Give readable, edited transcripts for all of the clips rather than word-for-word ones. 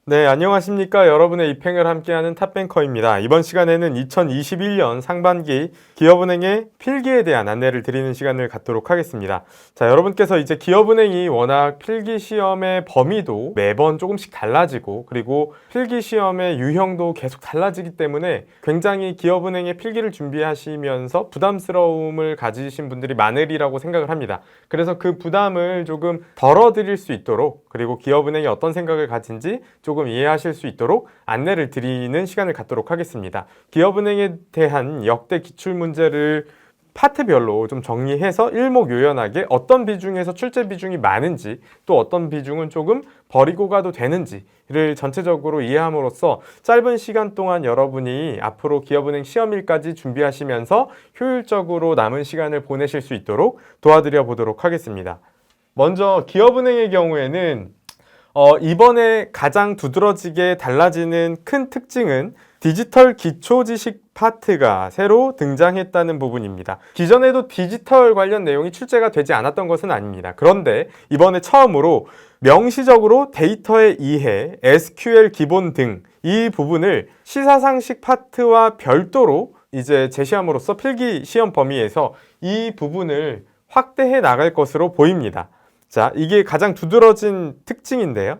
네, 안녕하십니까. 여러분의 입행을 함께하는 탑뱅커입니다. 이번 시간에는 2021년 상반기 기업은행의 필기에 대한 안내를 드리는 시간을 갖도록 하겠습니다. 자, 여러분께서 이제 기업은행이 워낙 필기 시험의 범위도 매번 조금씩 달라지고 그리고 필기 시험의 유형도 계속 달라지기 때문에 굉장히 기업은행의 필기를 준비하시면서 부담스러움을 가지신 분들이 많으리라고 생각을 합니다. 그래서 그 부담을 조금 덜어드릴 수 있도록 그리고 기업은행이 어떤 생각을 가진지 조금 이해하실 수 있도록 안내를 드리는 시간을 갖도록 하겠습니다. 기업은행에 대한 역대 기출문제를 파트별로 좀 정리해서 일목요연하게 어떤 비중에서 출제 비중이 많은지 또 어떤 비중은 조금 버리고 가도 되는지를 전체적으로 이해함으로써 짧은 시간 동안 여러분이 앞으로 기업은행 시험일까지 준비하시면서 효율적으로 남은 시간을 보내실 수 있도록 도와드려 보도록 하겠습니다. 먼저 기업은행의 경우에는 이번에 가장 두드러지게 달라지는 큰 특징은 디지털 기초지식 파트가 새로 등장했다는 부분입니다. 기존에도 디지털 관련 내용이 출제가 되지 않았던 것은 아닙니다. 그런데 이번에 처음으로 명시적으로 데이터의 이해, SQL 기본 등 이 부분을 시사상식 파트와 별도로 이제 제시함으로써 필기 시험 범위에서 이 부분을 확대해 나갈 것으로 보입니다. 자, 이게 가장 두드러진 특징인데요.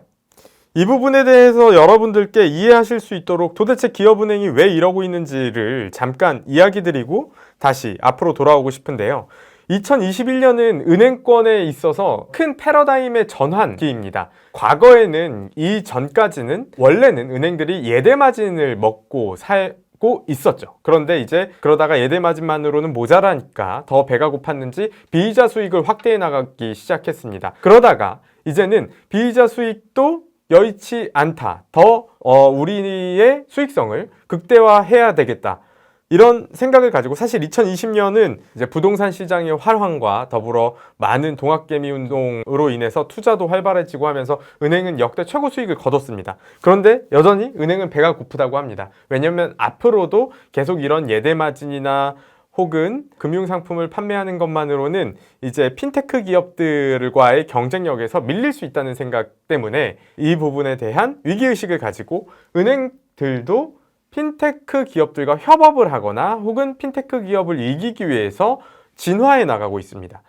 이 부분에 대해서 여러분들께 이해하실 수 있도록 도대체 기업은행이 왜 이러고 있는지를 잠깐 이야기 드리고 다시 앞으로 돌아오고 싶은데요. 2021년은 은행권에 있어서 큰 패러다임의 전환기입니다. 과거에는 이 전까지는 원래는 은행들이 예대 마진을 먹고 살고 있었죠. 그런데 이제 그러다가 예대 마진만으로는 모자라니까 더 배가 고팠는지 비이자 수익을 확대해 나가기 시작했습니다. 그러다가 이제는 비이자 수익도 여의치 않다. 더 우리의 수익성을 극대화해야 되겠다. 이런 생각을 가지고 사실 2020년은 이제 부동산 시장의 활황과 더불어 많은 동학개미 운동으로 인해서 투자도 활발해지고 하면서 은행은 역대 최고 수익을 거뒀습니다. 그런데 여전히 은행은 배가 고프다고 합니다. 왜냐하면 앞으로도 계속 이런 예대마진이나 혹은 금융상품을 판매하는 것만으로는 이제 핀테크 기업들과의 경쟁력에서 밀릴 수 있다는 생각 때문에 이 부분에 대한 위기의식을 가지고 은행들도 핀테크 기업들과 협업을 하거나 혹은 핀테크 기업을 이기기 위해서 진화해 나가고 있습니다.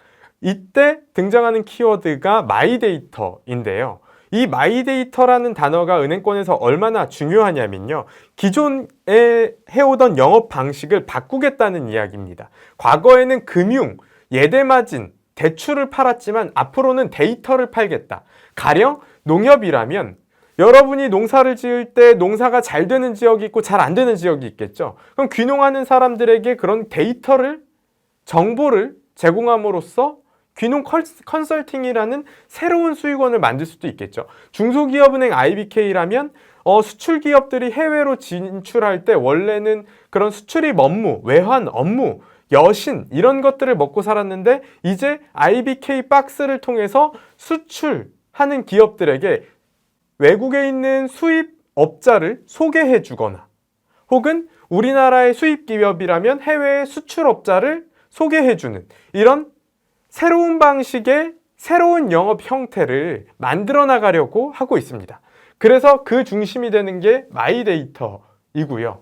이때 등장하는 키워드가 마이데이터인데요. 이 마이데이터라는 단어가 은행권에서 얼마나 중요하냐면요. 기존에 해오던 영업 방식을 바꾸겠다는 이야기입니다. 과거에는 금융, 예대마진, 대출을 팔았지만 앞으로는 데이터를 팔겠다. 가령 농협이라면 여러분이 농사를 지을 때 농사가 잘 되는 지역이 있고 잘 안 되는 지역이 있겠죠. 그럼 귀농하는 사람들에게 그런 데이터를, 정보를 제공함으로써 귀농 컨설팅이라는 새로운 수익원을 만들 수도 있겠죠. 중소기업은행 IBK라면 수출 기업들이 해외로 진출할 때 원래는 그런 수출입 업무, 외환 업무, 여신 이런 것들을 먹고 살았는데 이제 IBK 박스를 통해서 수출하는 기업들에게 외국에 있는 수입업자를 소개해 주거나 혹은 우리나라의 수입기업이라면 해외의 수출업자를 소개해 주는 이런 새로운 방식의 새로운 영업 형태를 만들어 나가려고 하고 있습니다. 그래서 그 중심이 되는 게 마이데이터이고요.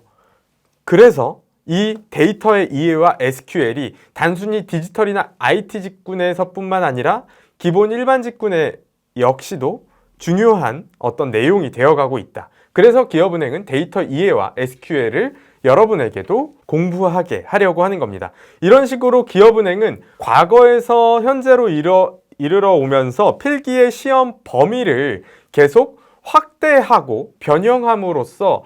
그래서 이 데이터의 이해와 SQL이 단순히 디지털이나 IT 직군에서뿐만 아니라 기본 일반 직군에 역시도 중요한 어떤 내용이 되어가고 있다. 그래서 기업은행은 데이터 이해와 SQL을 여러분에게도 공부하게 하려고 하는 겁니다. 이런 식으로 기업은행은 과거에서 현재로 이르러 오면서 필기의 시험 범위를 계속 확대하고 변형함으로써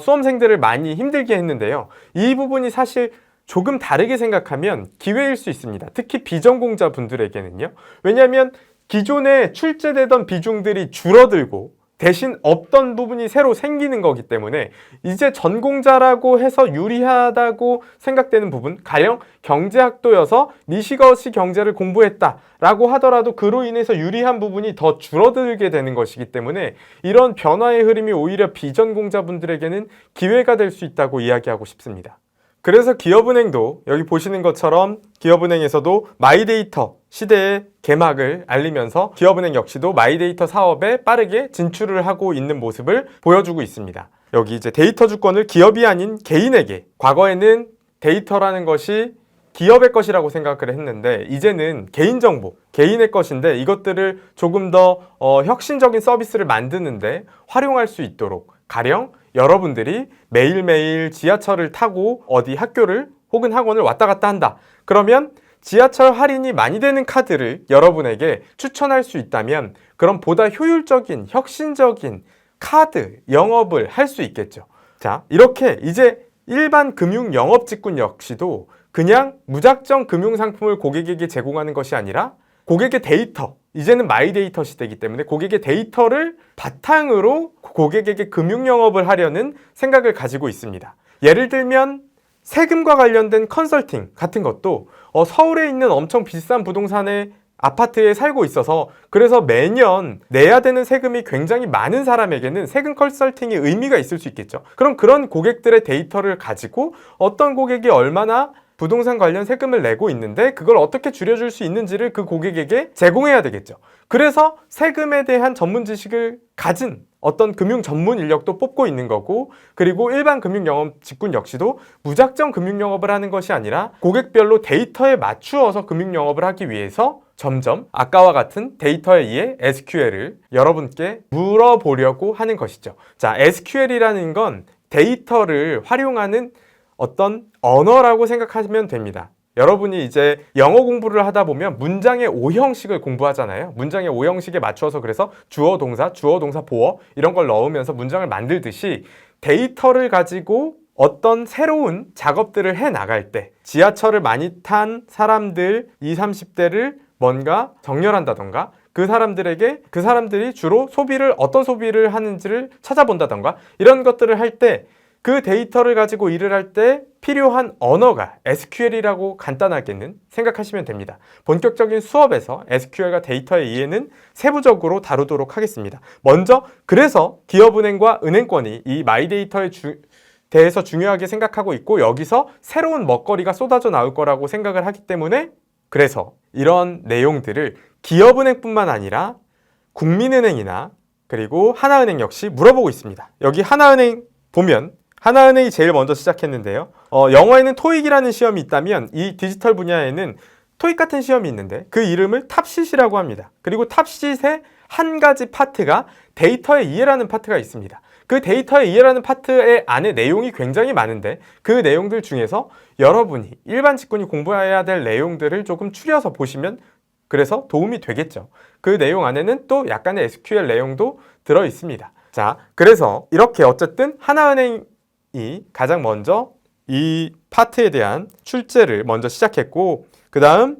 수험생들을 많이 힘들게 했는데요. 이 부분이 사실 조금 다르게 생각하면 기회일 수 있습니다. 특히 비전공자 분들에게는요. 왜냐하면 기존에 출제되던 비중들이 줄어들고 대신 없던 부분이 새로 생기는 거기 때문에 이제 전공자라고 해서 유리하다고 생각되는 부분, 가령 경제학도여서 미시거시 경제를 공부했다라고 하더라도 그로 인해서 유리한 부분이 더 줄어들게 되는 것이기 때문에 이런 변화의 흐름이 오히려 비전공자분들에게는 기회가 될 수 있다고 이야기하고 싶습니다. 그래서 기업은행도 여기 보시는 것처럼 기업은행에서도 마이데이터 시대의 개막을 알리면서 기업은행 역시도 마이데이터 사업에 빠르게 진출을 하고 있는 모습을 보여주고 있습니다. 여기 이제 데이터 주권을 기업이 아닌 개인에게, 과거에는 데이터라는 것이 기업의 것이라고 생각을 했는데 이제는 개인정보, 개인의 것인데 이것들을 조금 더 혁신적인 서비스를 만드는데 활용할 수 있도록, 가령 여러분들이 매일매일 지하철을 타고 어디 학교를 혹은 학원을 왔다 갔다 한다. 그러면 지하철 할인이 많이 되는 카드를 여러분에게 추천할 수 있다면 그럼 보다 효율적인, 혁신적인 카드 영업을 할 수 있겠죠. 자, 이렇게 이제 일반 금융 영업 직군 역시도 그냥 무작정 금융상품을 고객에게 제공하는 것이 아니라 고객의 데이터, 이제는 마이데이터 시대이기 때문에 고객의 데이터를 바탕으로 고객에게 금융 영업을 하려는 생각을 가지고 있습니다. 예를 들면 세금과 관련된 컨설팅 같은 것도 서울에 있는 엄청 비싼 부동산의 아파트에 살고 있어서 그래서 매년 내야 되는 세금이 굉장히 많은 사람에게는 세금 컨설팅이 의미가 있을 수 있겠죠. 그럼 그런 고객들의 데이터를 가지고 어떤 고객이 얼마나 부동산 관련 세금을 내고 있는데 그걸 어떻게 줄여줄 수 있는지를 그 고객에게 제공해야 되겠죠. 그래서 세금에 대한 전문 지식을 가진 어떤 금융 전문 인력도 뽑고 있는 거고, 그리고 일반 금융 영업 직군 역시도 무작정 금융 영업을 하는 것이 아니라 고객별로 데이터에 맞추어서 금융 영업을 하기 위해서 점점 아까와 같은 데이터에 의해 SQL을 여러분께 물어보려고 하는 것이죠. 자, SQL이라는 건 데이터를 활용하는 어떤 언어라고 생각하시면 됩니다. 여러분이 이제 영어 공부를 하다 보면 문장의 오형식을 공부하잖아요. 문장의 오형식에 맞춰서 그래서 주어, 동사, 보어 이런 걸 넣으면서 문장을 만들듯이 데이터를 가지고 어떤 새로운 작업들을 해 나갈 때 지하철을 많이 탄 사람들 20, 30대를 뭔가 정렬한다던가 그 사람들이 주로 어떤 소비를 하는지를 찾아본다던가 이런 것들을 할 때 그 데이터를 가지고 일을 할 때 필요한 언어가 SQL이라고 간단하게는 생각하시면 됩니다. 본격적인 수업에서 SQL과 데이터의 이해는 세부적으로 다루도록 하겠습니다. 먼저 그래서 기업은행과 은행권이 이 마이데이터에 대해서 중요하게 생각하고 있고 여기서 새로운 먹거리가 쏟아져 나올 거라고 생각을 하기 때문에 그래서 이런 내용들을 기업은행뿐만 아니라 국민은행이나 그리고 하나은행 역시 물어보고 있습니다. 여기 하나은행 보면 하나은행이 제일 먼저 시작했는데요. 영어에는 토익이라는 시험이 있다면 이 디지털 분야에는 토익 같은 시험이 있는데 그 이름을 탑시시라고 합니다. 그리고 탑시의 한 가지 파트가 데이터의 이해라는 파트가 있습니다. 그 데이터의 이해라는 파트의 안에 내용이 굉장히 많은데 그 내용들 중에서 여러분이 일반 직군이 공부해야 될 내용들을 조금 추려서 보시면 그래서 도움이 되겠죠. 그 내용 안에는 또 약간의 SQL 내용도 들어 있습니다. 자, 그래서 이렇게 어쨌든 하나은행이 가장 먼저 이 파트에 대한 출제를 먼저 시작했고 그 다음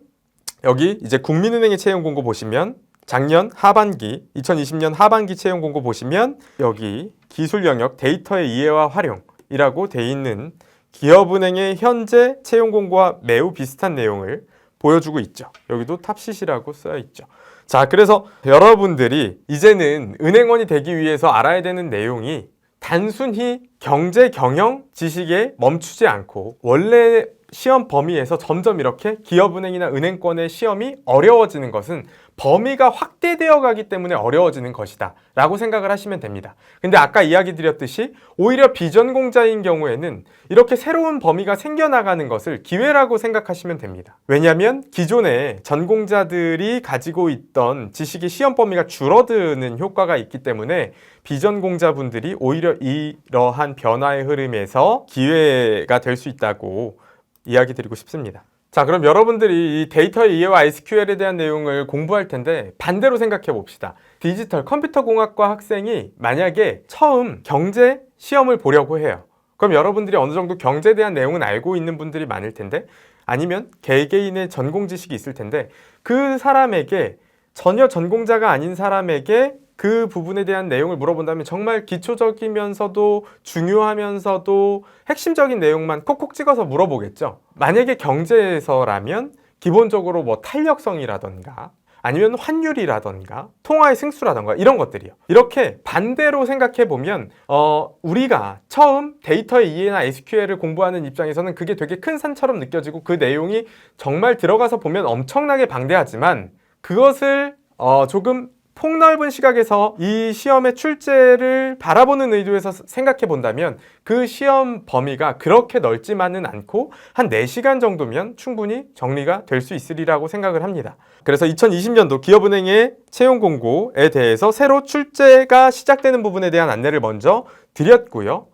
여기 이제 국민은행의 채용 공고 보시면 작년 하반기 2020년 하반기 채용 공고 보시면 여기 기술 영역 데이터의 이해와 활용이라고 돼 있는 기업은행의 현재 채용 공고와 매우 비슷한 내용을 보여주고 있죠. 여기도 탑시시라고 써 있죠. 자, 그래서 여러분들이 이제는 은행원이 되기 위해서 알아야 되는 내용이 단순히 경제 경영 지식에 멈추지 않고 원래 시험 범위에서 점점 이렇게 기업은행이나 은행권의 시험이 어려워지는 것은 범위가 확대되어 가기 때문에 어려워지는 것이다 라고 생각을 하시면 됩니다. 근데 아까 이야기 드렸듯이 오히려 비전공자인 경우에는 이렇게 새로운 범위가 생겨나가는 것을 기회라고 생각하시면 됩니다. 왜냐하면 기존의 전공자들이 가지고 있던 지식의 시험 범위가 줄어드는 효과가 있기 때문에 비전공자분들이 오히려 이러한 변화의 흐름에서 기회가 될 수 있다고 이야기 드리고 싶습니다. 자, 그럼 여러분들이 이 데이터의 이해와 SQL에 대한 내용을 공부할 텐데 반대로 생각해 봅시다. 디지털 컴퓨터공학과 학생이 만약에 처음 경제 시험을 보려고 해요. 그럼 여러분들이 어느 정도 경제에 대한 내용은 알고 있는 분들이 많을 텐데 아니면 개개인의 전공 지식이 있을 텐데 그 사람에게 전혀 전공자가 아닌 사람에게 그 부분에 대한 내용을 물어본다면 정말 기초적이면서도 중요하면서도 핵심적인 내용만 콕콕 찍어서 물어보겠죠. 만약에 경제에서라면 기본적으로 뭐 탄력성이라던가 아니면 환율이라던가 통화의 승수라던가 이런 것들이요. 이렇게 반대로 생각해 보면 우리가 처음 데이터의 이해나 SQL을 공부하는 입장에서는 그게 되게 큰 산처럼 느껴지고 그 내용이 정말 들어가서 보면 엄청나게 방대하지만 그것을 조금 폭넓은 시각에서 이 시험의 출제를 바라보는 의도에서 생각해 본다면 그 시험 범위가 그렇게 넓지만은 않고 한 4시간 정도면 충분히 정리가 될 수 있으리라고 생각을 합니다. 그래서 2020년도 기업은행의 채용 공고에 대해서 새로 출제가 시작되는 부분에 대한 안내를 먼저 드렸고요.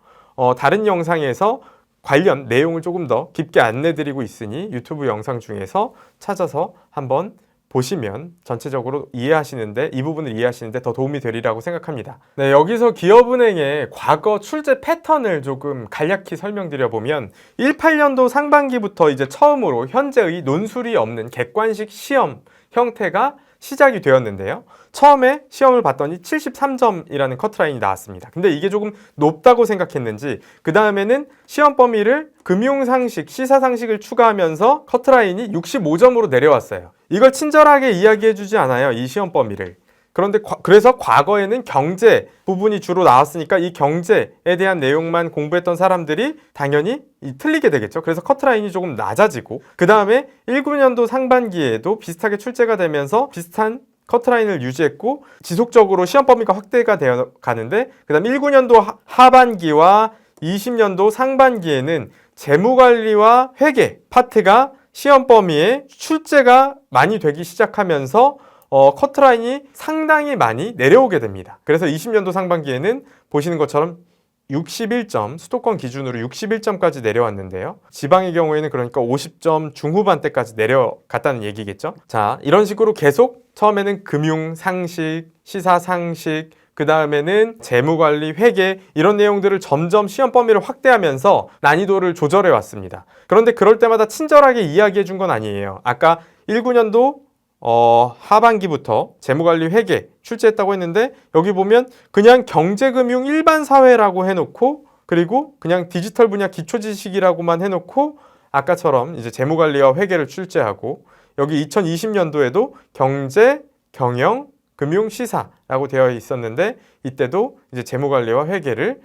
다른 영상에서 관련 내용을 조금 더 깊게 안내드리고 있으니 유튜브 영상 중에서 찾아서 한번 보시면 전체적으로 이해하시는데 이 부분을 이해하시는데 더 도움이 되리라고 생각합니다. 네, 여기서 기업은행의 과거 출제 패턴을 조금 간략히 설명드려 보면 18년도 상반기부터 이제 처음으로 현재의 논술이 없는 객관식 시험 형태가 시작이 되었는데요. 처음에 시험을 봤더니 73점이라는 커트라인이 나왔습니다. 근데 이게 조금 높다고 생각했는지 그 다음에는 시험 범위를 금융상식, 시사상식을 추가하면서 커트라인이 65점으로 내려왔어요. 이걸 친절하게 이야기해주지 않아요. 이 시험 범위를. 그런데 그래서 과거에는 경제 부분이 주로 나왔으니까 이 경제에 대한 내용만 공부했던 사람들이 당연히 틀리게 되겠죠. 그래서 커트라인이 조금 낮아지고 그 다음에 19년도 상반기에도 비슷하게 출제가 되면서 비슷한 커트라인을 유지했고 지속적으로 시험 범위가 확대가 되어 가는데 그 다음 19년도 하반기와 20년도 상반기에는 재무관리와 회계 파트가 시험 범위에 출제가 많이 되기 시작하면서 커트라인이 상당히 많이 내려오게 됩니다. 그래서 20년도 상반기에는 보시는 것처럼 61점, 수도권 기준으로 61점까지 내려왔는데요. 지방의 경우에는 그러니까 50점 중후반대까지 내려갔다는 얘기겠죠. 자, 이런 식으로 계속 처음에는 금융, 상식, 시사 상식, 그 다음에는 재무관리, 회계 이런 내용들을 점점 시험 범위를 확대하면서 난이도를 조절해 왔습니다. 그런데 그럴 때마다 친절하게 이야기해 준 건 아니에요. 아까 19년도 하반기부터 재무관리 회계 출제했다고 했는데 여기 보면 그냥 경제금융 일반사회라고 해놓고 그리고 그냥 디지털 분야 기초지식이라고만 해놓고 아까처럼 이제 재무관리와 회계를 출제하고 여기 2020년도에도 경제, 경영, 금융, 시사라고 되어 있었는데 이때도 이제 재무관리와 회계를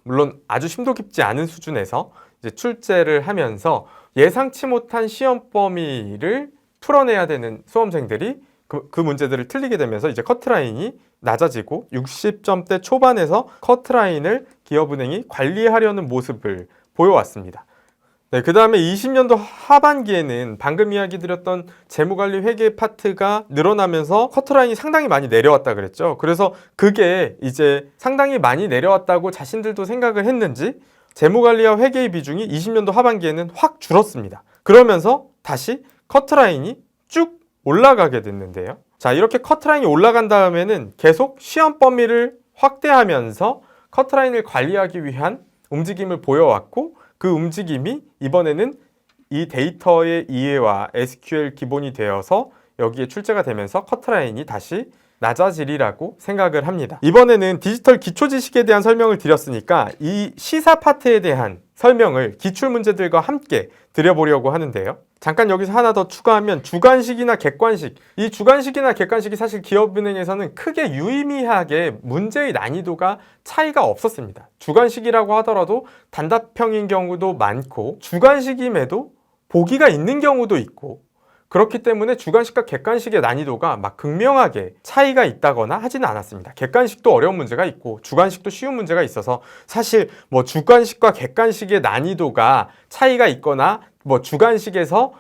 물론 아주 심도 깊지 않은 수준에서 이제 출제를 하면서 예상치 못한 시험 범위를 풀어내야 되는 수험생들이 그 문제들을 틀리게 되면서 이제 커트라인이 낮아지고 60점대 초반에서 커트라인을 기업은행이 관리하려는 모습을 보여왔습니다. 네, 그 다음에 20년도 하반기에는 방금 이야기 드렸던 재무관리 회계 파트가 늘어나면서 커트라인이 상당히 많이 내려왔다 그랬죠. 그래서 그게 이제 상당히 많이 내려왔다고 자신들도 생각을 했는지 재무관리와 회계의 비중이 20년도 하반기에는 확 줄었습니다. 그러면서 다시 커트라인이 쭉 올라가게 됐는데요. 자, 이렇게 커트라인이 올라간 다음에는 계속 시험 범위를 확대하면서 커트라인을 관리하기 위한 움직임을 보여왔고 그 움직임이 이번에는 이 데이터의 이해와 SQL 기본이 되어서 여기에 출제가 되면서 커트라인이 다시 낮아지리라고 생각을 합니다. 이번에는 디지털 기초지식에 대한 설명을 드렸으니까 이 시사 파트에 대한 설명을 기출문제들과 함께 드려보려고 하는데요. 잠깐 여기서 하나 더 추가하면 주관식이나 객관식, 이 주관식이나 객관식이 사실 기업은행에서는 크게 유의미하게 문제의 난이도가 차이가 없었습니다. 주관식이라고 하더라도 단답형인 경우도 많고 주관식임에도 보기가 있는 경우도 있고 그렇기 때문에 주관식과 객관식의 난이도가 막 극명하게 차이가 있다거나 하지는 않았습니다. 객관식도 어려운 문제가 있고 주관식도 쉬운 문제가 있어서 사실 뭐 주관식과 객관식의 난이도가 차이가 있거나 뭐 주관식에서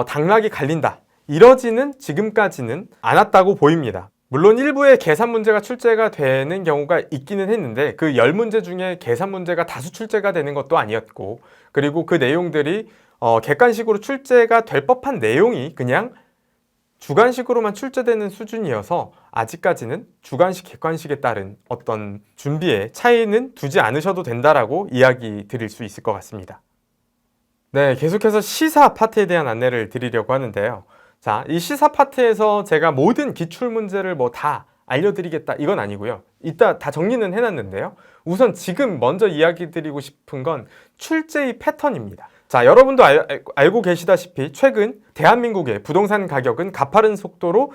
당락이 갈린다 이러지는 지금까지는 않았다고 보입니다. 물론 일부의 계산 문제가 출제가 되는 경우가 있기는 했는데 그 10문제 중에 계산 문제가 다수 출제가 되는 것도 아니었고 그리고 그 내용들이 객관식으로 출제가 될 법한 내용이 그냥 주관식으로만 출제되는 수준이어서 아직까지는 주관식, 객관식에 따른 어떤 준비에 차이는 두지 않으셔도 된다라고 이야기 드릴 수 있을 것 같습니다. 네, 계속해서 시사 파트에 대한 안내를 드리려고 하는데요. 자, 이 시사 파트에서 제가 모든 기출문제를 뭐 다 알려드리겠다 이건 아니고요. 이따 다 정리는 해놨는데요. 우선 지금 먼저 이야기 드리고 싶은 건 출제의 패턴입니다. 자, 여러분도 알고 계시다시피 최근 대한민국의 부동산 가격은 가파른 속도로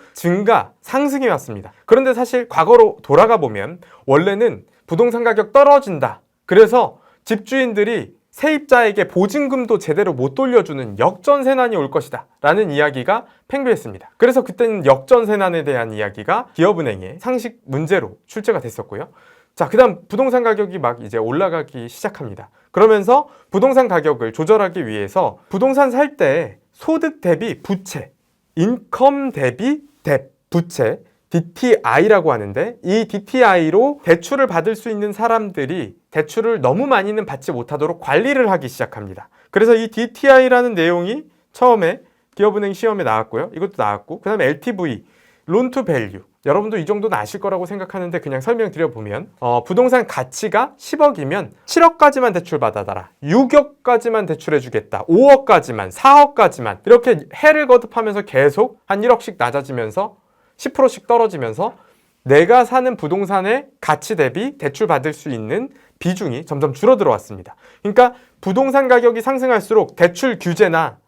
상승해 왔습니다. 그런데 사실 과거로 돌아가 보면 원래는 부동산 가격 떨어진다. 그래서 집주인들이 세입자에게 보증금도 제대로 못 돌려주는 역전세난이 올 것이다 라는 이야기가 팽배했습니다. 그래서 그때는 역전세난에 대한 이야기가 기업은행의 상식 문제로 출제가 됐었고요. 자, 그 다음 부동산 가격이 막 이제 올라가기 시작합니다. 그러면서 부동산 가격을 조절하기 위해서 부동산 살 때 소득 대비 부채, 인컴 대비 뎁, 부채, DTI라고 하는데 이 DTI로 대출을 받을 수 있는 사람들이 대출을 너무 많이는 받지 못하도록 관리를 하기 시작합니다. 그래서 이 DTI라는 내용이 처음에 기업은행 시험에 나왔고요. 이것도 나왔고 그 다음에 LTV, 론 투 밸류. 여러분도 이 정도는 아실 거라고 생각하는데 그냥 설명드려보면 부동산 가치가 10억이면 7억까지만 대출받아달라, 6억까지만 대출해주겠다, 5억까지만, 4억까지만 이렇게 해를 거듭하면서 계속 한 1억씩 낮아지면서 10%씩 떨어지면서 내가 사는 부동산의 가치 대비 대출받을 수 있는 비중이 점점 줄어들어 왔습니다. 그러니까 부동산 가격이 상승할수록 대출 규제나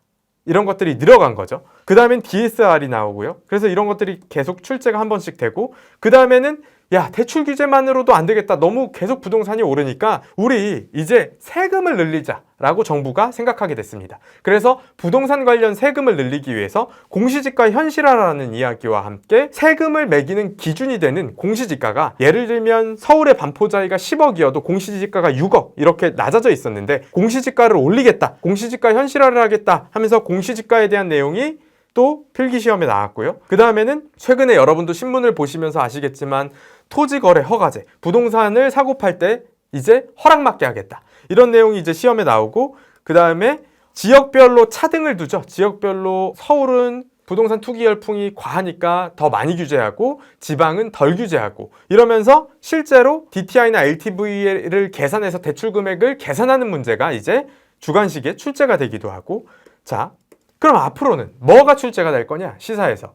이런 것들이 늘어간 거죠. 그 다음엔 DSR이 나오고요. 그래서 이런 것들이 계속 출제가 한 번씩 되고 그 다음에는 야, 대출 규제만으로도 안 되겠다. 너무 계속 부동산이 오르니까 우리 이제 세금을 늘리자라고 정부가 생각하게 됐습니다. 그래서 부동산 관련 세금을 늘리기 위해서 공시지가 현실화라는 이야기와 함께 세금을 매기는 기준이 되는 공시지가가 예를 들면 서울의 반포자이가 10억이어도 공시지가가 6억 이렇게 낮아져 있었는데 공시지가를 올리겠다, 공시지가 현실화를 하겠다 하면서 공시지가에 대한 내용이 또 필기시험에 나왔고요. 그 다음에는 최근에 여러분도 신문을 보시면서 아시겠지만 토지거래 허가제, 부동산을 사고 팔 때 이제 허락받게 하겠다. 이런 내용이 이제 시험에 나오고 그 다음에 지역별로 차등을 두죠. 지역별로 서울은 부동산 투기 열풍이 과하니까 더 많이 규제하고 지방은 덜 규제하고 이러면서 실제로 DTI나 LTV를 계산해서 대출 금액을 계산하는 문제가 이제 주관식에 출제가 되기도 하고 자, 그럼 앞으로는 뭐가 출제가 될 거냐? 시사에서.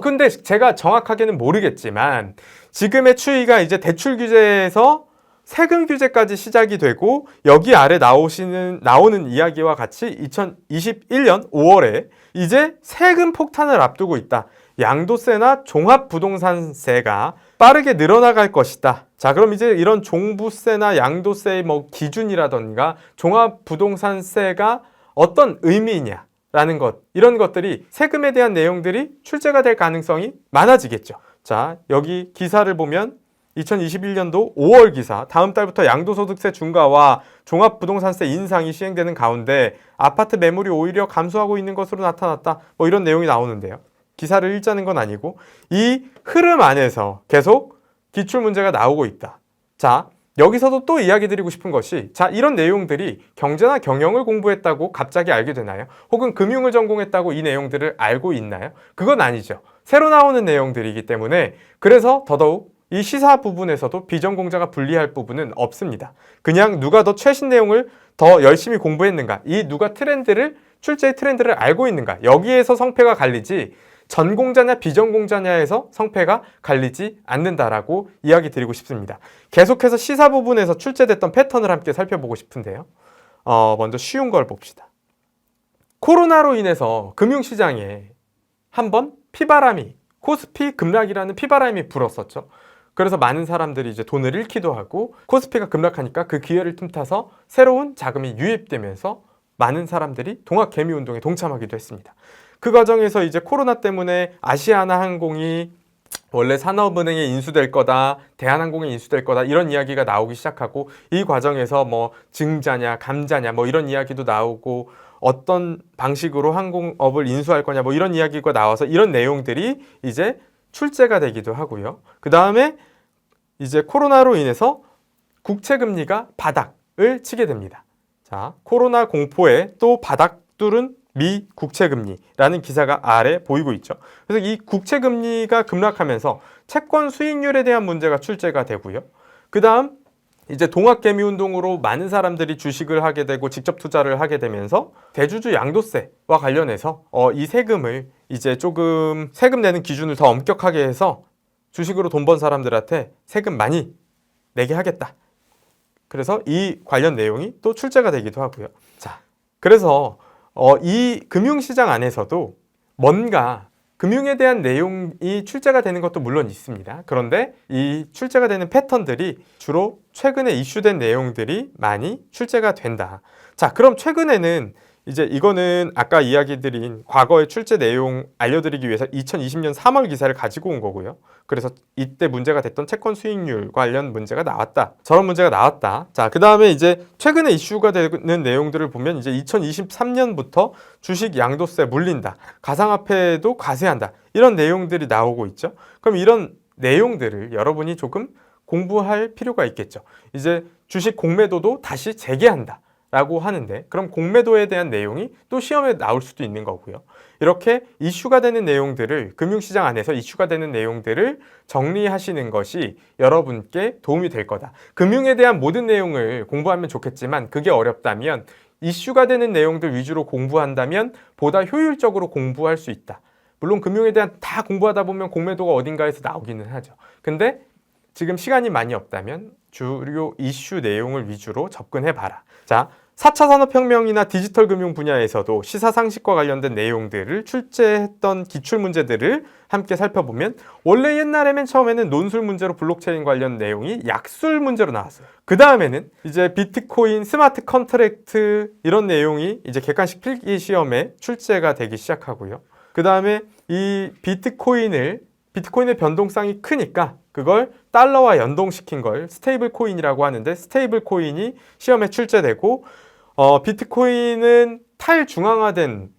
근데 제가 정확하게는 모르겠지만 지금의 추이가 이제 대출 규제에서 세금 규제까지 시작이 되고 여기 아래 나오는 이야기와 같이 2021년 5월에 이제 세금 폭탄을 앞두고 있다. 양도세나 종합부동산세가 빠르게 늘어나갈 것이다. 자, 그럼 이제 이런 종부세나 양도세의 기준이라던가 종합부동산세가 어떤 의미냐? 라는 것, 이런 것들이 세금에 대한 내용들이 출제가 될 가능성이 많아지겠죠. 자, 여기 기사를 보면 2021년도 5월 기사, 다음 달부터 양도소득세 중과와 종합부동산세 인상이 시행되는 가운데 아파트 매물이 오히려 감소하고 있는 것으로 나타났다. 이런 내용이 나오는데요. 기사를 읽자는 건 아니고 이 흐름 안에서 계속 기출문제가 나오고 있다. 자, 여기서도 또 이야기 드리고 싶은 것이 자, 이런 내용들이 경제나 경영을 공부했다고 갑자기 알게 되나요? 혹은 금융을 전공했다고 이 내용들을 알고 있나요? 그건 아니죠. 새로 나오는 내용들이기 때문에 그래서 더더욱 이 시사 부분에서도 비전공자가 분리할 부분은 없습니다. 그냥 누가 더 최신 내용을 더 열심히 공부했는가, 이 누가 출제의 트렌드를 알고 있는가, 여기에서 성패가 갈리지 전공자냐 비전공자냐에서 성패가 갈리지 않는다라고 이야기 드리고 싶습니다. 계속해서 시사 부분에서 출제됐던 패턴을 함께 살펴보고 싶은데요. 먼저 쉬운 걸 봅시다. 코로나로 인해서 금융시장에 한번 코스피 급락이라는 피바람이 불었었죠. 그래서 많은 사람들이 이제 돈을 잃기도 하고 코스피가 급락하니까 그 기회를 틈타서 새로운 자금이 유입되면서 많은 사람들이 동학개미운동에 동참하기도 했습니다. 그 과정에서 이제 코로나 때문에 아시아나항공이 원래 산업은행에 인수될 거다, 대한항공에 인수될 거다 이런 이야기가 나오기 시작하고 이 과정에서 증자냐 감자냐 이런 이야기도 나오고 어떤 방식으로 항공업을 인수할 거냐 이런 이야기가 나와서 이런 내용들이 이제 출제가 되기도 하고요. 그 다음에 이제 코로나로 인해서 국채금리가 바닥을 치게 됩니다. 자, 코로나 공포에 또 바닥 뚫은 미 국채금리라는 기사가 아래 보이고 있죠. 그래서 이 국채금리가 급락하면서 채권 수익률에 대한 문제가 출제가 되고요. 그 다음 이제 동학개미운동으로 많은 사람들이 주식을 하게 되고 직접 투자를 하게 되면서 대주주 양도세와 관련해서 이 세금을 이제 조금 세금 내는 기준을 더 엄격하게 해서 주식으로 돈 번 사람들한테 세금 많이 내게 하겠다. 그래서 이 관련 내용이 또 출제가 되기도 하고요. 자, 그래서 이 금융시장 안에서도 뭔가 금융에 대한 내용이 출제가 되는 것도 물론 있습니다. 그런데 이 출제가 되는 패턴들이 주로 최근에 이슈된 내용들이 많이 출제가 된다. 자, 그럼 최근에는 이제 이거는 아까 이야기 드린 과거의 출제 내용 알려드리기 위해서 2020년 3월 기사를 가지고 온 거고요. 그래서 이때 문제가 됐던 채권 수익률 관련 문제가 나왔다. 저런 문제가 나왔다. 자, 그 다음에 이제 최근에 이슈가 되는 내용들을 보면 이제 2023년부터 주식 양도세 물린다. 가상화폐도 과세한다. 이런 내용들이 나오고 있죠. 그럼 이런 내용들을 여러분이 조금 공부할 필요가 있겠죠. 이제 주식 공매도도 다시 재개한다. 라고 하는데 그럼 공매도에 대한 내용이 또 시험에 나올 수도 있는 거고요. 이렇게 이슈가 되는 내용들을 금융시장 안에서 이슈가 되는 내용들을 정리하시는 것이 여러분께 도움이 될 거다. 금융에 대한 모든 내용을 공부하면 좋겠지만 그게 어렵다면 이슈가 되는 내용들 위주로 공부한다면 보다 효율적으로 공부할 수 있다. 물론 금융에 대한 다 공부하다 보면 공매도가 어딘가에서 나오기는 하죠. 근데 지금 시간이 많이 없다면 주요 이슈 내용을 위주로 접근해봐라. 자, 4차 산업혁명이나 디지털 금융 분야에서도 시사상식과 관련된 내용들을 출제했던 기출문제들을 함께 살펴보면 원래 옛날에 맨 처음에는 논술 문제로 블록체인 관련 내용이 약술 문제로 나왔어요. 그 다음에는 이제 비트코인, 스마트 컨트랙트 이런 내용이 이제 객관식 필기 시험에 출제가 되기 시작하고요. 그 다음에 이 비트코인의 변동성이 크니까 그걸 달러와 연동시킨 걸 스테이블 코인이라고 하는데 스테이블 코인이 시험에 출제되고 비트코인은 탈중앙화된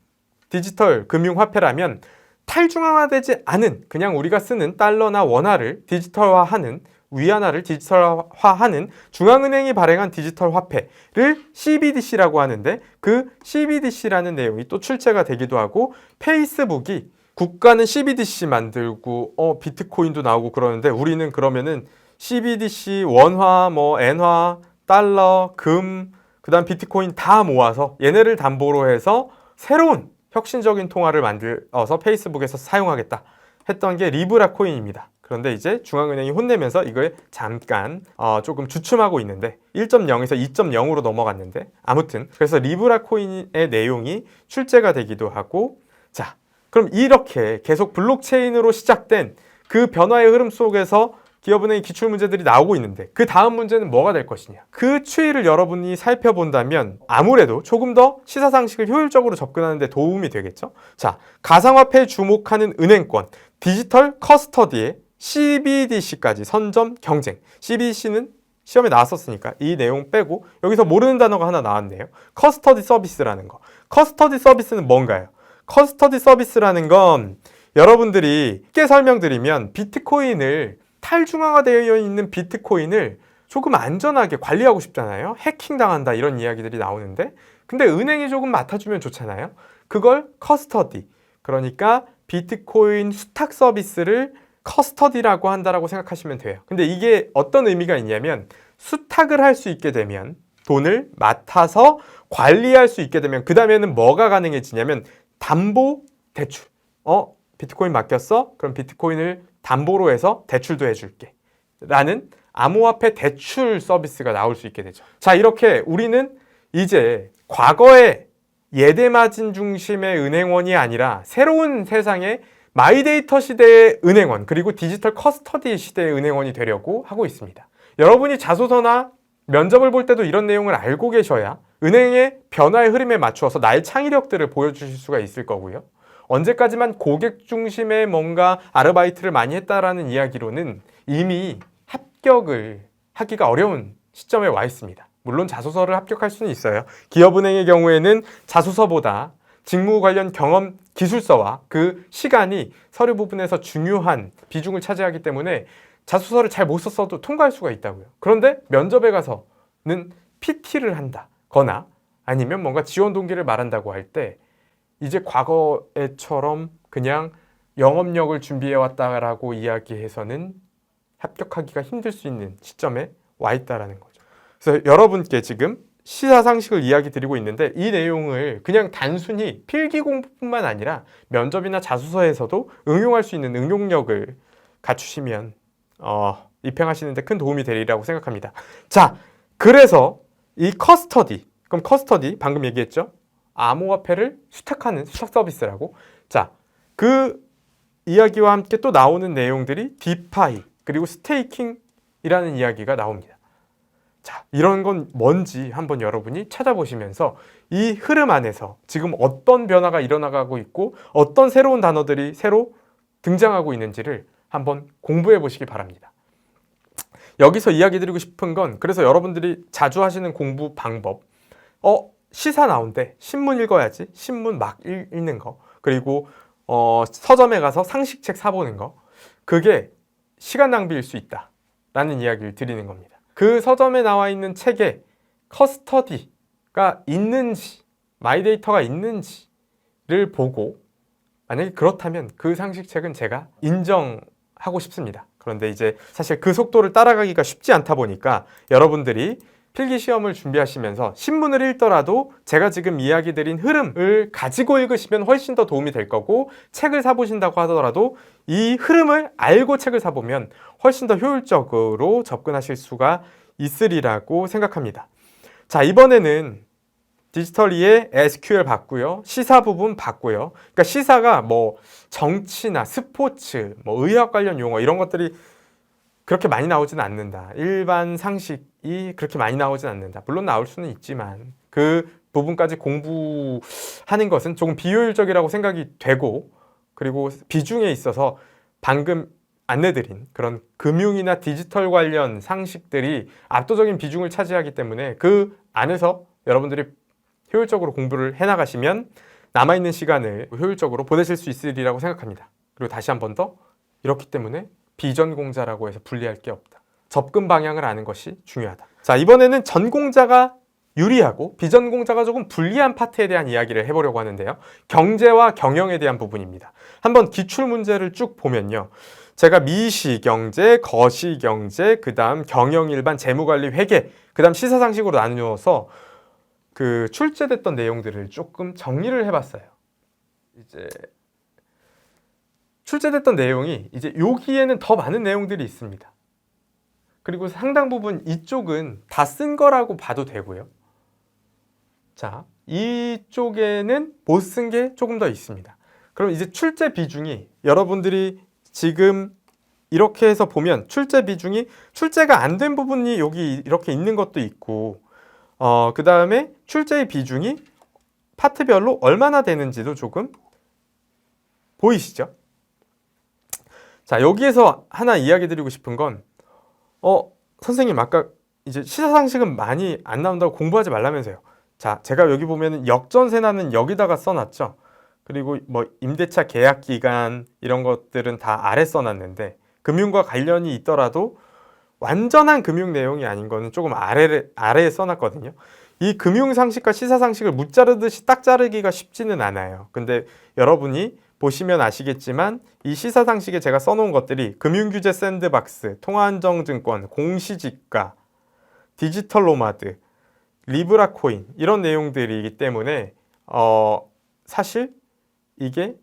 디지털 금융화폐라면 탈중앙화되지 않은 그냥 우리가 쓰는 달러나 원화를 디지털화하는 위안화를 디지털화하는 중앙은행이 발행한 디지털 화폐를 CBDC라고 하는데 그 CBDC라는 내용이 또 출제가 되기도 하고 페이스북이 국가는 CBDC 만들고 비트코인도 나오고 그러는데 우리는 그러면은 CBDC, 원화, 엔화, 달러, 금, 그다음 비트코인 다 모아서 얘네를 담보로 해서 새로운 혁신적인 통화를 만들어서 페이스북에서 사용하겠다 했던 게 리브라 코인입니다. 그런데 이제 중앙은행이 혼내면서 이걸 잠깐 조금 주춤하고 있는데 1.0에서 2.0으로 넘어갔는데 아무튼 그래서 리브라 코인의 내용이 출제가 되기도 하고 자. 그럼 이렇게 계속 블록체인으로 시작된 그 변화의 흐름 속에서 기업은행의 기출문제들이 나오고 있는데 그 다음 문제는 뭐가 될 것이냐. 그 추이를 여러분이 살펴본다면 아무래도 조금 더 시사상식을 효율적으로 접근하는 데 도움이 되겠죠. 자, 가상화폐에 주목하는 은행권, 디지털 커스터디의 CBDC까지 선점 경쟁. CBDC는 시험에 나왔었으니까 이 내용 빼고 여기서 모르는 단어가 하나 나왔네요. 커스터디 서비스라는 거. 커스터디 서비스는 뭔가요? 커스터디 서비스라는 건 여러분들이 쉽게 설명드리면 비트코인을 탈중앙화되어 있는 비트코인을 조금 안전하게 관리하고 싶잖아요. 해킹당한다 이런 이야기들이 나오는데 근데 은행이 조금 맡아주면 좋잖아요. 그걸 커스터디 그러니까 비트코인 수탁 서비스를 커스터디라고 한다라고 생각하시면 돼요. 근데 이게 어떤 의미가 있냐면 수탁을 할 수 있게 되면 돈을 맡아서 관리할 수 있게 되면 그 다음에는 뭐가 가능해지냐면 담보 대출. 비트코인 맡겼어? 그럼 비트코인을 담보로 해서 대출도 해줄게. 라는 암호화폐 대출 서비스가 나올 수 있게 되죠. 자, 이렇게 우리는 이제 과거의 예대마진 중심의 은행원이 아니라 새로운 세상의 마이데이터 시대의 은행원 그리고 디지털 커스터디 시대의 은행원이 되려고 하고 있습니다. 여러분이 자소서나 면접을 볼 때도 이런 내용을 알고 계셔야 은행의 변화의 흐름에 맞추어서 나의 창의력들을 보여주실 수가 있을 거고요. 언제까지만 고객 중심의 뭔가 아르바이트를 많이 했다라는 이야기로는 이미 합격을 하기가 어려운 시점에 와 있습니다. 물론 자소서를 합격할 수는 있어요. 기업은행의 경우에는 자소서보다 직무 관련 경험 기술서와 그 시간이 서류 부분에서 중요한 비중을 차지하기 때문에 자소서를 잘 못 썼어도 통과할 수가 있다고요. 그런데 면접에 가서는 PT를 한다거나 아니면 뭔가 지원 동기를 말한다고 할 때 이제 과거에처럼 그냥 영업력을 준비해왔다라고 이야기해서는 합격하기가 힘들 수 있는 시점에 와 있다라는 거죠. 그래서 여러분께 지금 시사상식을 이야기 드리고 있는데 이 내용을 그냥 단순히 필기 공부뿐만 아니라 면접이나 자소서에서도 응용할 수 있는 응용력을 갖추시면 입행하시는데 큰 도움이 되리라고 생각합니다. 자, 그래서 이 커스터디, 그럼 커스터디 방금 얘기했죠? 암호화폐를 수탁하는 수탁 서비스라고. 자, 그 이야기와 함께 또 나오는 내용들이 디파이 그리고 스테이킹이라는 이야기가 나옵니다. 자, 이런 건 뭔지 한번 여러분이 찾아보시면서 이 흐름 안에서 지금 어떤 변화가 일어나가고 있고 어떤 새로운 단어들이 새로 등장하고 있는지를 한번 공부해 보시기 바랍니다. 여기서 이야기 드리고 싶은 건, 그래서 여러분들이 자주 하시는 공부 방법, 시사 나온대, 신문 읽어야지, 신문 막 읽는 거, 그리고 서점에 가서 상식책 사보는 거, 그게 시간 낭비일 수 있다 라는 이야기를 드리는 겁니다. 그 서점에 나와 있는 책에 커스터디가 있는지, 마이데이터가 있는지를 보고, 만약에 그렇다면 그 상식책은 제가 인정하고 싶습니다. 그런데 이제 사실 그 속도를 따라가기가 쉽지 않다 보니까 여러분들이 필기 시험을 준비하시면서 신문을 읽더라도 제가 지금 이야기 드린 흐름을 가지고 읽으시면 훨씬 더 도움이 될 거고, 책을 사보신다고 하더라도 이 흐름을 알고 책을 사보면 훨씬 더 효율적으로 접근하실 수가 있으리라고 생각합니다. 자, 이번에는 디지털리의 SQL 봤고요. 시사 부분 봤고요. 그러니까 시사가 뭐 정치나 스포츠, 뭐 의학 관련 용어 이런 것들이 그렇게 많이 나오지는 않는다. 일반 상식이 그렇게 많이 나오진 않는다. 물론 나올 수는 있지만 그 부분까지 공부하는 것은 조금 비효율적이라고 생각이 되고, 그리고 비중에 있어서 방금 안내드린 그런 금융이나 디지털 관련 상식들이 압도적인 비중을 차지하기 때문에 그 안에서 여러분들이 효율적으로 공부를 해나가시면 남아있는 시간을 효율적으로 보내실 수 있으리라고 생각합니다. 그리고 다시 한 번 더, 이렇기 때문에 비전공자라고 해서 불리할 게 없다. 접근 방향을 아는 것이 중요하다. 자, 이번에는 전공자가 유리하고 비전공자가 조금 불리한 파트에 대한 이야기를 해보려고 하는데요. 경제와 경영에 대한 부분입니다. 한번 기출문제를 쭉 보면요. 제가 미시경제, 거시경제, 그 다음 경영일반, 재무관리, 회계, 그 다음 시사상식으로 나누어서 그 출제됐던 내용들을 조금 정리를 해봤어요. 이제 출제됐던 내용이 이제 여기에는 더 많은 내용들이 있습니다. 그리고 상당 부분 이쪽은 다 쓴 거라고 봐도 되고요. 자, 이쪽에는 못 쓴 게 조금 더 있습니다. 그럼 이제 출제 비중이 여러분들이 지금 이렇게 해서 보면 출제 비중이 출제가 안 된 부분이 여기 이렇게 있는 것도 있고, 그 다음에 출제의 비중이 파트별로 얼마나 되는지도 조금 보이시죠? 자, 여기에서 하나 이야기 드리고 싶은 건, 선생님 아까 이제 시사상식은 많이 안 나온다고 공부하지 말라면서요. 자, 제가 여기 보면 역전세나는 여기다가 써놨죠. 그리고 뭐 임대차 계약 기간 이런 것들은 다 아래 써놨는데, 금융과 관련이 있더라도 완전한 금융 내용이 아닌 거는 조금 아래에 써놨거든요. 이 금융상식과 시사상식을 무자르듯이 딱 자르기가 쉽지는 않아요. 근데 여러분이 보시면 아시겠지만 이 시사상식에 제가 써놓은 것들이 금융규제 샌드박스, 통화안정증권, 공시지가, 디지털 노마드, 리브라 코인 이런 내용들이기 때문에 사실 이게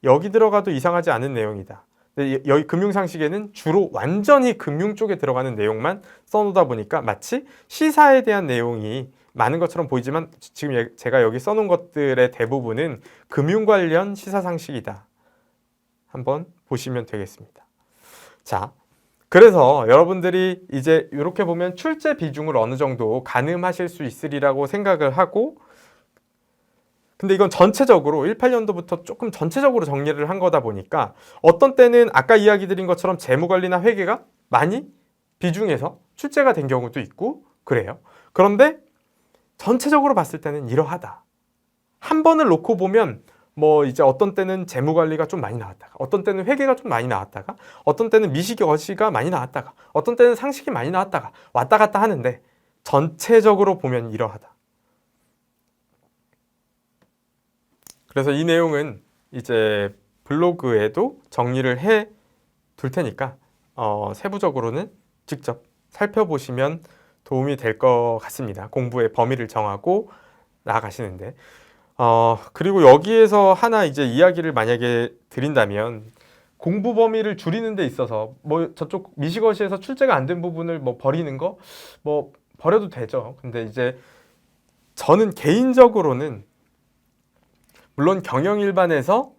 여기 들어가도 이상하지 않은 내용이다. 근데 여기 금융상식에는 주로 완전히 금융 쪽에 들어가는 내용만 써놓다 보니까 마치 시사에 대한 내용이 많은 것처럼 보이지만 지금 제가 여기 써놓은 것들의 대부분은 금융 관련 시사상식이다. 한번 보시면 되겠습니다. 자, 그래서 여러분들이 이제 이렇게 보면 출제 비중을 어느 정도 가늠하실 수 있으리라고 생각을 하고, 근데 이건 전체적으로 18년도부터 조금 전체적으로 정리를 한 거다 보니까 어떤 때는 아까 이야기 드린 것처럼 재무관리나 회계가 많이 비중에서 출제가 된 경우도 있고 그래요. 그런데 전체적으로 봤을 때는 이러하다. 한 번을 놓고 보면 뭐 이제 어떤 때는 재무관리가 좀 많이 나왔다가, 어떤 때는 회계가 좀 많이 나왔다가, 어떤 때는 미시거시가 많이 나왔다가, 어떤 때는 상식이 많이 나왔다가 왔다 갔다 하는데 전체적으로 보면 이러하다. 그래서 이 내용은 이제 블로그에도 정리를 해 둘 테니까 세부적으로는 직접 살펴보시면 도움이 될 것 같습니다. 공부의 범위를 정하고 나아가시는데. 그리고 여기에서 하나 이제 이야기를 만약에 드린다면, 공부 범위를 줄이는 데 있어서 뭐 저쪽 미시거시에서 출제가 안 된 부분을 뭐 버리는 거 뭐 버려도 되죠. 근데 이제 저는 개인적으로는 물론 경영일반에서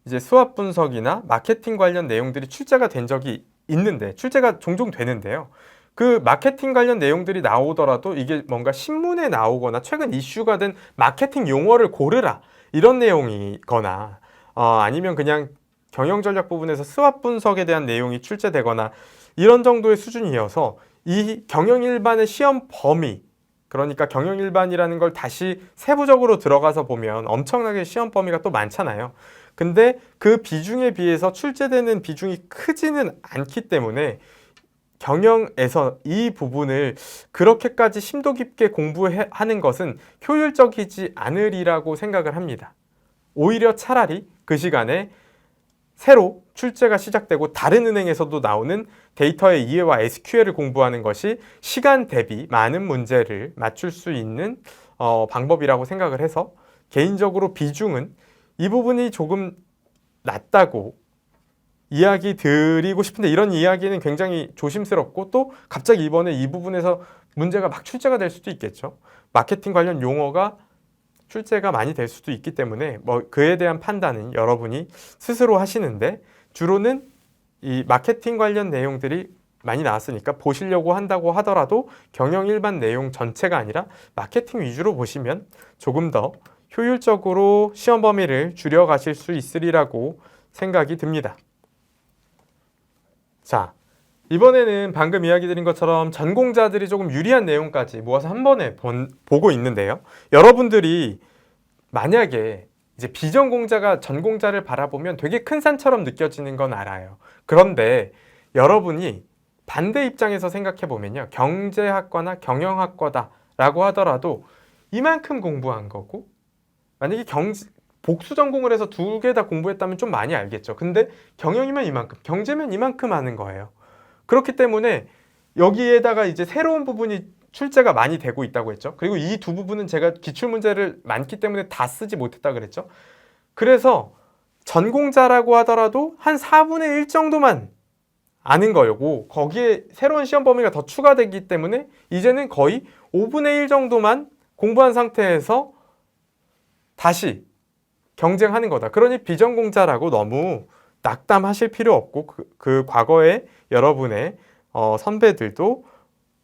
이제 수합 분석이나 마케팅 관련 내용들이 출제가 된 적이 있는데, 출제가 종종 되는데요. 그 마케팅 관련 내용들이 나오더라도 이게 뭔가 신문에 나오거나 최근 이슈가 된 마케팅 용어를 고르라 이런 내용이거나 아니면 그냥 경영 전략 부분에서 수합 분석에 대한 내용이 출제되거나 이런 정도의 수준이어서 이 경영 일반의 시험 범위, 그러니까 경영 일반이라는 걸 다시 세부적으로 들어가서 보면 엄청나게 시험 범위가 또 많잖아요. 근데 그 비중에 비해서 출제되는 비중이 크지는 않기 때문에 경영에서 이 부분을 그렇게까지 심도 깊게 공부하는 것은 효율적이지 않으리라고 생각을 합니다. 오히려 차라리 그 시간에 새로 출제가 시작되고 다른 은행에서도 나오는 데이터의 이해와 SQL을 공부하는 것이 시간 대비 많은 문제를 맞출 수 있는 방법이라고 생각을 해서 개인적으로 비중은 이 부분이 조금 낮다고 이야기 드리고 싶은데, 이런 이야기는 굉장히 조심스럽고 또 갑자기 이번에 이 부분에서 문제가 막 출제가 될 수도 있겠죠. 마케팅 관련 용어가 출제가 많이 될 수도 있기 때문에 뭐 그에 대한 판단은 여러분이 스스로 하시는데, 주로는 이 마케팅 관련 내용들이 많이 나왔으니까 보시려고 한다고 하더라도 경영 일반 내용 전체가 아니라 마케팅 위주로 보시면 조금 더 효율적으로 시험 범위를 줄여가실 수 있으리라고 생각이 듭니다. 자, 이번에는 방금 이야기 드린 것처럼 전공자들이 조금 유리한 내용까지 모아서 한 번에 보고 있는데요. 여러분들이 만약에 이제 비전공자가 전공자를 바라보면 되게 큰 산처럼 느껴지는 건 알아요. 그런데 여러분이 반대 입장에서 생각해 보면요. 경제학과나 경영학과다라고 하더라도 이만큼 공부한 거고, 만약에 복수 전공을 해서 두 개 다 공부했다면 좀 많이 알겠죠. 근데 경영이면 이만큼, 경제면 이만큼 하는 거예요. 그렇기 때문에 여기에다가 이제 새로운 부분이 출제가 많이 되고 있다고 했죠. 그리고 이 두 부분은 제가 기출문제를 많기 때문에 다 쓰지 못했다 그랬죠. 그래서 전공자라고 하더라도 한 4분의 1 정도만 아는 거고, 거기에 새로운 시험 범위가 더 추가되기 때문에 이제는 거의 5분의 1 정도만 공부한 상태에서 다시 경쟁하는 거다. 그러니 비전공자라고 너무 낙담하실 필요 없고, 그 과거에 여러분의 선배들도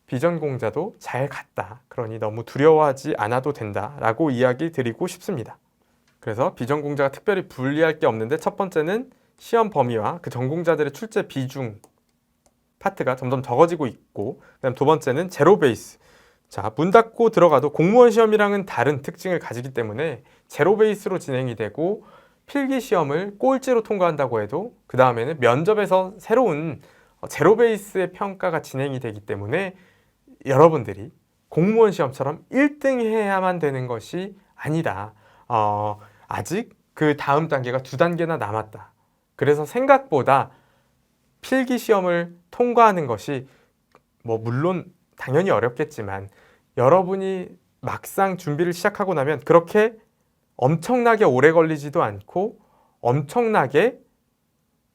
비전공자도 잘 갔다. 그러니 너무 두려워하지 않아도 된다라고 이야기 드리고 싶습니다. 그래서 비전공자가 특별히 분리할 게 없는데, 첫 번째는 시험 범위와 그 전공자들의 출제 비중 파트가 점점 적어지고 있고, 그다음 두 번째는 제로 베이스. 자, 문 닫고 들어가도 공무원 시험이랑은 다른 특징을 가지기 때문에 제로 베이스로 진행이 되고, 필기 시험을 꼴찌로 통과한다고 해도 그 다음에는 면접에서 새로운 제로 베이스의 평가가 진행이 되기 때문에 여러분들이 공무원 시험처럼 1등 해야만 되는 것이 아니다. 아직 그 다음 단계가 2단계나 남았다. 그래서 생각보다 필기 시험을 통과하는 것이 뭐 물론 당연히 어렵겠지만, 여러분이 막상 준비를 시작하고 나면 그렇게 엄청나게 오래 걸리지도 않고 엄청나게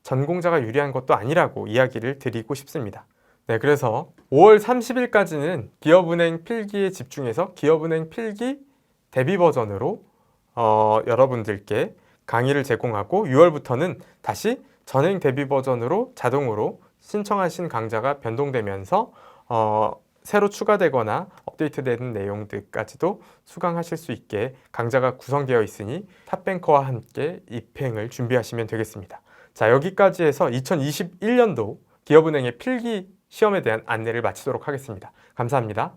전공자가 유리한 것도 아니라고 이야기를 드리고 싶습니다. 네, 그래서 5월 30일까지는 기업은행 필기에 집중해서 기업은행 필기 대비 버전으로 여러분들께 강의를 제공하고, 6월부터는 다시 전행 대비 버전으로 자동으로 신청하신 강좌가 변동되면서 새로 추가되거나 업데이트되는 내용들까지도 수강하실 수 있게 강좌가 구성되어 있으니 탑뱅커와 함께 입행을 준비하시면 되겠습니다. 자, 여기까지 해서 2021년도 기업은행의 필기 시험에 대한 안내를 마치도록 하겠습니다. 감사합니다.